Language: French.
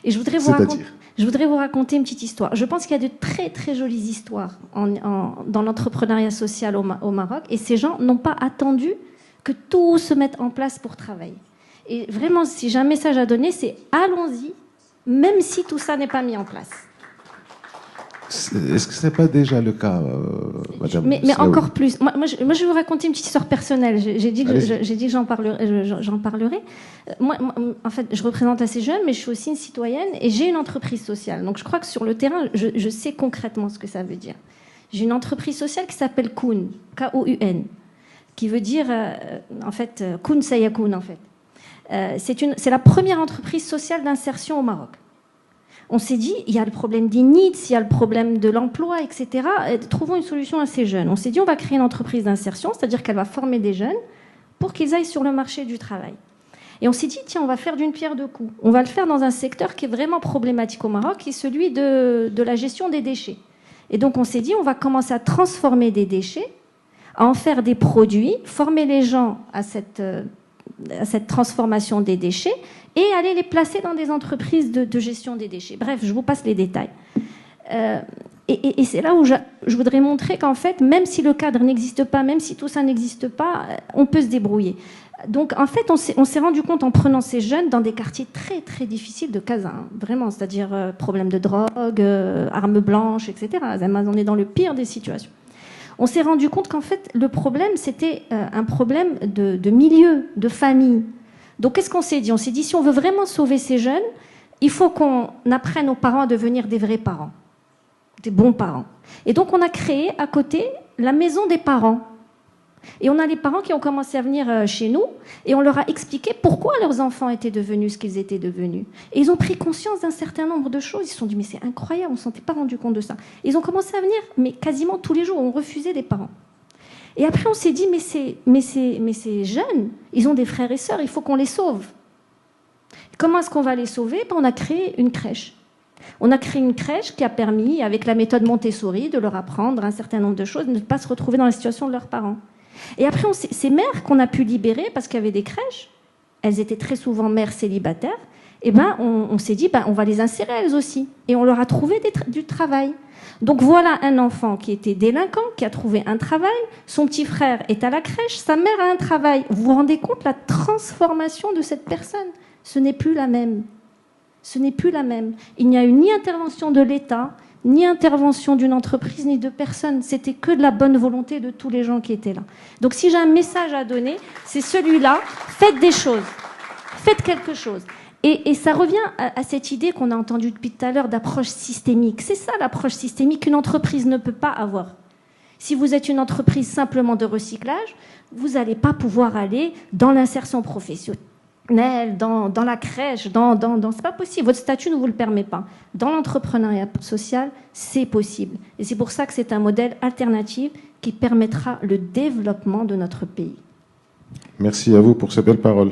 Et je voudrais vous raconter une petite histoire. Je pense qu'il y a de très très jolies histoires dans l'entrepreneuriat social au Maroc, et ces gens n'ont pas attendu que tout se mette en place pour travailler. Et vraiment, si j'ai un message à donner, c'est allons-y, même si tout ça n'est pas mis en place. Est-ce que ce n'est pas déjà le cas, madame? Mais encore plus. Moi, je vais vous raconter une petite histoire personnelle. J'ai dit que j'en parlerai. Moi, en fait, je représente assez jeune, mais je suis aussi une citoyenne et j'ai une entreprise sociale. Donc, je crois que sur le terrain, je sais concrètement ce que ça veut dire. J'ai une entreprise sociale qui s'appelle Koun, K-O-U-N, qui veut dire, en fait, Koun Sayakoun, en fait. C'est la première entreprise sociale d'insertion au Maroc. On s'est dit, il y a le problème des needs, il y a le problème de l'emploi, etc. Trouvons une solution à ces jeunes. On s'est dit, on va créer une entreprise d'insertion, c'est-à-dire qu'elle va former des jeunes pour qu'ils aillent sur le marché du travail. Et on s'est dit, tiens, on va faire d'une pierre deux coups. On va le faire dans un secteur qui est vraiment problématique au Maroc, qui est celui de la gestion des déchets. Et donc, on s'est dit, on va commencer à transformer des déchets, à en faire des produits, former les gens à cette transformation des déchets, et aller les placer dans des entreprises de gestion des déchets. Bref, je vous passe les détails. Et c'est là où je voudrais montrer qu'en fait, même si le cadre n'existe pas, même si tout ça n'existe pas, on peut se débrouiller. Donc, en fait, on s'est rendu compte en prenant ces jeunes dans des quartiers très, très difficiles de Casa, hein, vraiment, c'est-à-dire problème de drogue, armes blanches, etc. On est dans le pire des situations. On s'est rendu compte qu'en fait, le problème, c'était un problème de milieu, de famille. Donc, qu'est-ce qu'on s'est dit? On s'est dit, si on veut vraiment sauver ces jeunes, il faut qu'on apprenne aux parents à devenir des vrais parents, des bons parents. Et donc, on a créé à côté la maison des parents. Et on a les parents qui ont commencé à venir chez nous et on leur a expliqué pourquoi leurs enfants étaient devenus ce qu'ils étaient devenus. Et ils ont pris conscience d'un certain nombre de choses. Ils se sont dit, mais c'est incroyable, on ne s'en était pas rendu compte de ça. Et ils ont commencé à venir, mais quasiment tous les jours, on refusait des parents. Et après, on s'est dit, mais ces jeunes, ils ont des frères et sœurs, il faut qu'on les sauve. Comment est-ce qu'on va les sauver? On a créé une crèche. On a créé une crèche qui a permis, avec la méthode Montessori, de leur apprendre un certain nombre de choses, de ne pas se retrouver dans la situation de leurs parents. Et après, ces mères qu'on a pu libérer, parce qu'il y avait des crèches, elles étaient très souvent mères célibataires, et on s'est dit, on va les insérer elles aussi. Et on leur a trouvé du travail. Donc voilà un enfant qui était délinquant, qui a trouvé un travail, son petit frère est à la crèche, sa mère a un travail. Vous vous rendez compte la transformation de cette personne? Ce n'est plus la même. Ce n'est plus la même. Il n'y a eu ni intervention de l'État, ni intervention d'une entreprise, ni de personne. C'était que de la bonne volonté de tous les gens qui étaient là. Donc si j'ai un message à donner, c'est celui-là. Faites des choses. Faites quelque chose. Et ça revient à cette idée qu'on a entendue depuis tout à l'heure d'approche systémique. C'est ça l'approche systémique qu'une entreprise ne peut pas avoir. Si vous êtes une entreprise simplement de recyclage, vous n'allez pas pouvoir aller dans l'insertion professionnelle, dans la crèche, c'est pas possible. Votre statut ne vous le permet pas. Dans l'entrepreneuriat social, c'est possible. Et c'est pour ça que c'est un modèle alternatif qui permettra le développement de notre pays. Merci à vous pour ces belles paroles.